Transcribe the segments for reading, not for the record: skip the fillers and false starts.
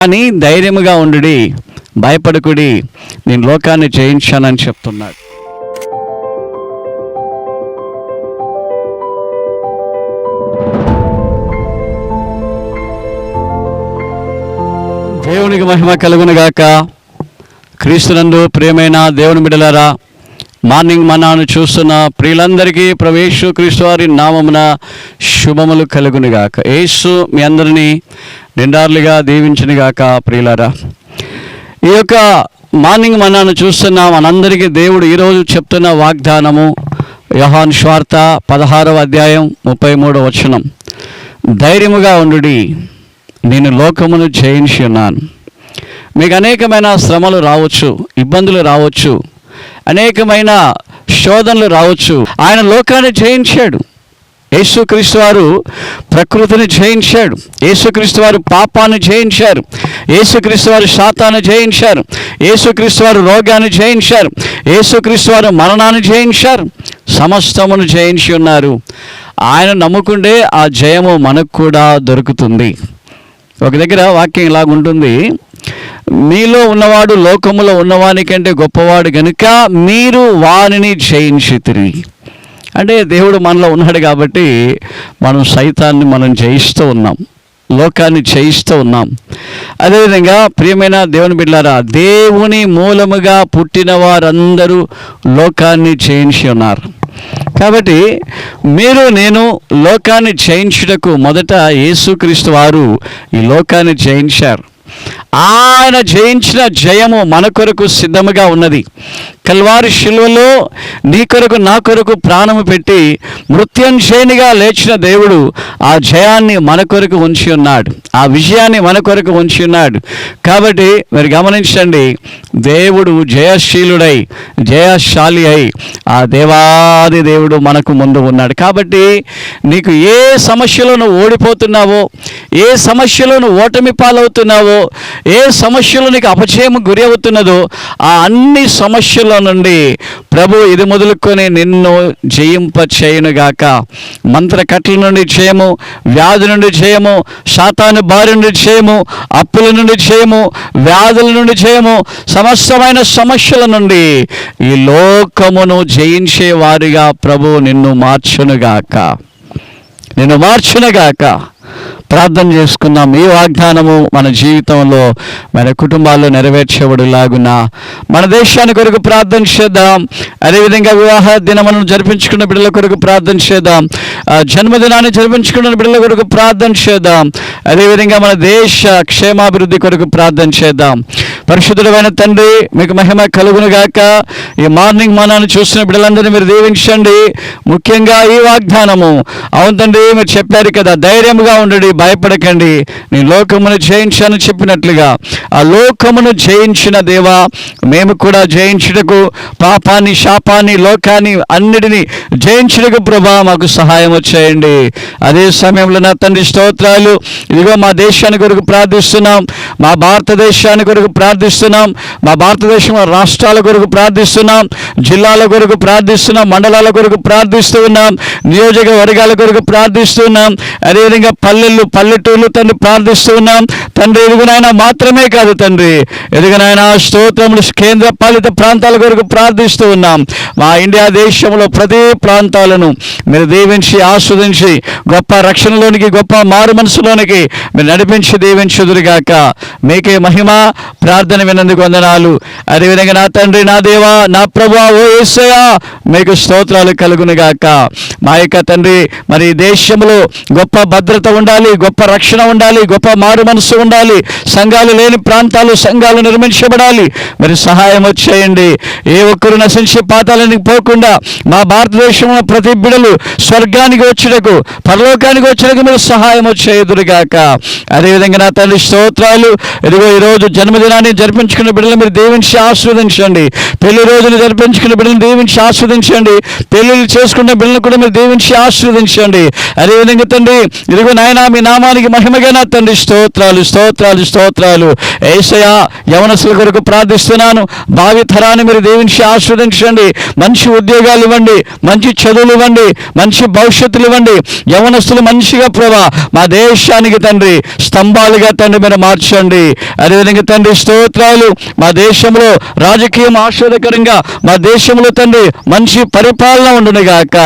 కానీ ధైర్యముగా ఉండుడి, భయపడకుడి, నేను లోకాన్ని జయించానని చెప్తున్నాడు. దేవునికి మహిమ కలుగునుగాక. క్రీస్తునందు ప్రియమైన దేవుని బిడ్డలారా, మార్నింగ్ మన్నాను చూస్తున్న ప్రియులందరికీ యేసు క్రీస్తు వారి నామమున శుభములు కలుగునుగాక. యేసు మీ అందరినీ నిండార్లుగా దీవించునుగాక. ప్రియులారా, ఈ యొక్క మార్నింగ్ మన్నాను చూస్తున్న మనందరికీ దేవుడు ఈరోజు చెప్తున్న వాగ్దానము యోహాను సువార్త 16వ అధ్యాయం 33వ వచనం. ధైర్యముగా ఉండుడి, నేను లోకమును జయించి ఉన్నాను. మీకు అనేకమైన శ్రమలు రావచ్చు, ఇబ్బందులు రావచ్చు, అనేకమైన శోధనలు రావచ్చు. ఆయన లోకాన్ని జయించాడు. యేసుక్రీస్తు వారు ప్రకృతిని జయించాడు. యేసుక్రీస్తు వారు పాపాన్ని జయించారు. యేసుక్రీస్తు వారు సాతాన్ని జయించారు. యేసుక్రీస్తు వారు రోగాన్ని జయించారు. యేసుక్రీస్తు వారు మరణాన్ని జయించారు. సమస్తమును జయించి ఉన్నారు. ఆయన నమ్ముకుంటే ఆ జయము మనకు కూడా దొరుకుతుంది. ఒక దగ్గర వాక్యం ఇలాగుంటుంది, మీలో ఉన్నవాడు లోకములో ఉన్నవానికంటే గొప్పవాడు గనుక మీరు వానిని జయించితిరి. అంటే దేవుడు మనలో ఉన్నాడు కాబట్టి మనం సైతాన్ని జయిస్తూ ఉన్నాం, లోకాన్ని జయిస్తూ ఉన్నాం. అదేవిధంగా ప్రియమైన దేవుని బిడ్డలారా, దేవుని మూలముగా పుట్టిన వారందరూ లోకాన్ని జయించి ఉన్నారు. కాబట్టి మీరు నేను లోకాన్ని జయించుటకు మొదట యేసుక్రీస్తు వారు ఈ లోకాన్ని జయించారు. ఆయన జయించిన జయము మన కొరకు సిద్ధముగా ఉన్నది. కల్వారి శిలువలో నీ కొరకు నా కొరకు ప్రాణము పెట్టి మృత్యుంజయునిగా లేచిన దేవుడు ఆ జయాన్ని మన కొరకు ఉంచి ఉన్నాడు, ఆ విజయాన్ని మన కొరకు ఉంచి ఉన్నాడు. కాబట్టి మీరు గమనించండి, దేవుడు జయశీలుడై జయశాలి అయి ఆ దేవాది దేవుడు మనకు ముందు ఉన్నాడు. కాబట్టి నీకు ఏ సమస్యలో నువ్వు ఓడిపోతున్నావో, ఏ సమస్యలో నువ్వు ఓటమి పాలవుతున్నావో, ఏ సమస్యలో నీకు అపజయము గురి అవుతున్నదో ఆ అన్ని సమస్యల నుండి ప్రభు ఇది మొదలుకొని నిన్ను జయింప చేయునుగాక. మంత్రకట్ల నుండి జయము, వ్యాధి నుండి జయము, సాతాను బారి నుండి జయము, అప్పుల నుండి జయము, వ్యాధుల నుండి జయము, సమస్తమైన సమస్యల నుండి ఈ లోకమును జయించే వారిగా ప్రభు నిన్ను మార్చునుగాక, నిన్ను మార్చునుగాక. ప్రార్థన చేసుకుందాం. ఈ వాగ్దానము మన జీవితంలో మన కుటుంబాల్లో నెరవేర్చబడులాగున మన దేశాన్ని కొరకు ప్రార్థన చేద్దాం. అదేవిధంగా వివాహ దినమును జరిపించుకున్న బిడ్డల కొరకు ప్రార్థన చేద్దాం. జన్మదినాన్ని జరిపించుకున్న బిడ్డల కొరకు ప్రార్థన చేద్దాం. అదేవిధంగా మన దేశ క్షేమాభివృద్ధి కొరకు ప్రార్థన చేద్దాం. పరిశుద్ధుడైన తండ్రి, మీకు మహిమ కలుగునుగాక. ఈ మార్నింగ్ మనాన్ని చూస్తున్న బిడ్డలందరినీ మీరు దీవించండి. ముఖ్యంగా ఈ వాగ్దానము, అవును తండ్రి, మీరు చెప్పారు కదా, ధైర్యముగా ఉండండి, భయపడకండి, నీ లోకమును జయించాను చెప్పినట్లుగా ఆ లోకమును జయించిన దేవా, మేము కూడా జయించుటకు, పాపాన్ని, శాపాన్ని, లోకాన్ని అన్నిటినీ జయించుటకు ప్రభా మాకు సహాయం చేయండి. అదే సమయంలో నా తండ్రి స్తోత్రాలు. ఇదిగో మా దేశాన్ని కొరకు ప్రార్థిస్తున్నాం, మా భారతదేశాన్ని కొరకు ప్రార్థిస్తున్నాం, మా భారతదేశంలో రాష్ట్రాల కొరకు ప్రార్థిస్తున్నాం, జిల్లాల కొరకు ప్రార్థిస్తున్నాం, మండలాల కొరకు ప్రార్థిస్తూ ఉన్నాం, నియోజకవర్గాల కొరకు ప్రార్థిస్తున్నాం, అదేవిధంగా పల్లెటూళ్ళు తండ్రి ప్రార్థిస్తూ ఉన్నాం. తండ్రి ఎదుగునైనా మాత్రమే కాదు తండ్రి, ఎదుగునైనా స్తోత్రములు కేంద్ర పాలిత ప్రాంతాల కొరకు ప్రార్థిస్తూ ఉన్నాం. మా ఇండియా దేశంలో ప్రతి ప్రాంతాలను మీరు దీవించి ఆస్వాదించి గొప్ప రక్షణలోనికి, గొప్ప మారు మనసులోనికి మీరు నడిపించి దీవించుదురుగాక. మీకే మహిమ. ప్రార్థన విన్నందుకు వందనాలు. అదేవిధంగా నా తండ్రి, నా దేవా, నా ప్రభువా, ఓ యేసయ్యా, మీకు స్తోత్రాలు కలుగునుగాక. మా యొక్క తండ్రి, మరి దేశంలో గొప్ప భద్రత ఉండాలి, గొప్ప రక్షణ ఉండాలి, గొప్ప మారు మనసు ఉండాలి, సంఘాలు లేని ప్రాంతాలు సంఘాలు నిర్మించబడాలి. మరి సహాయం చేయండి. ఏ ఒక్కరు నశించే పాతాళానికి పోకుండా మా భారతదేశంలో ప్రతి బిడలు స్వర్గానికి వచ్చుటకు, పరలోకానికి వచ్చుటకు మీరు సహాయం చేయుదురుగాక. అదేవిధంగా నా తండ్రి స్తోత్రాలు. ఇదిగో ఈరోజు జన్మదినాన్ని జరిపించుకున్న బిడ్డలు మీరు దీవించి ఆస్వాదించండి. పెళ్లి రోజులు జరిపించుకున్న బిడ్డలను దీవించి ఆస్వాదించండి. పెళ్లిళ్ళు చేసుకున్న బిడ్డలను కూడా మీరు దీవించి ఆస్వాదించండి. అదేవిధంగా తండ్రి, ఇదిగో నాయనా, మీ నామానికి మహిమగా నా తండ్రి స్తోత్రాలు, స్తోత్రాలు, స్తోత్రాలు. యేసయ్యా, యవనస్తుల కొరకు ప్రార్థిస్తున్నాను. భావి తరాన్ని మీరు దీవించి ఆస్వాదించండి. మంచి ఉద్యోగాలు ఇవ్వండి, మంచి చదువులు ఇవ్వండి, మంచి భవిష్యత్తులు ఇవ్వండి. యవనస్తులు మంచిగా ప్రభా మా దేశానికి తండ్రి స్తంభాలుగా తండ్రి మీరు మార్చండి. దీవించండి. అదేవిధంగా తండ్రి స్తోత్రాలు, మా దేశంలో రాజకీయం ఆశీర్వదకరంగా, మా దేశంలో తండ్రి మంచి పరిపాలన ఉండునుగాక.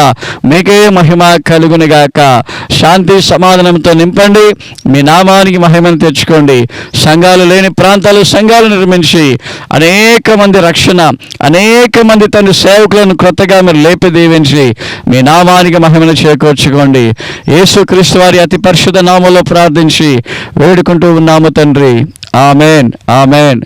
మీకే మహిమ కలుగునుగాక. శాంతి సమాధానంతో నింపండి. మీ నామానికి మహిమను తెచ్చుకోండి. సంఘాలు లేని ప్రాంతాలు సంఘాలు నిర్మించి అనేక మంది రక్షణ, అనేక మంది తండ్రి సేవకులను కొత్తగా మీరు లేపి దీవించి మీ నామానికి మహిమను చేకూర్చుకోండి. యేసుక్రీస్తు వారి అతి పరిశుద్ధ నామములో ప్రార్థించి వేడుకుంటూ ఉన్నాము తండ్రి. Amen, amen.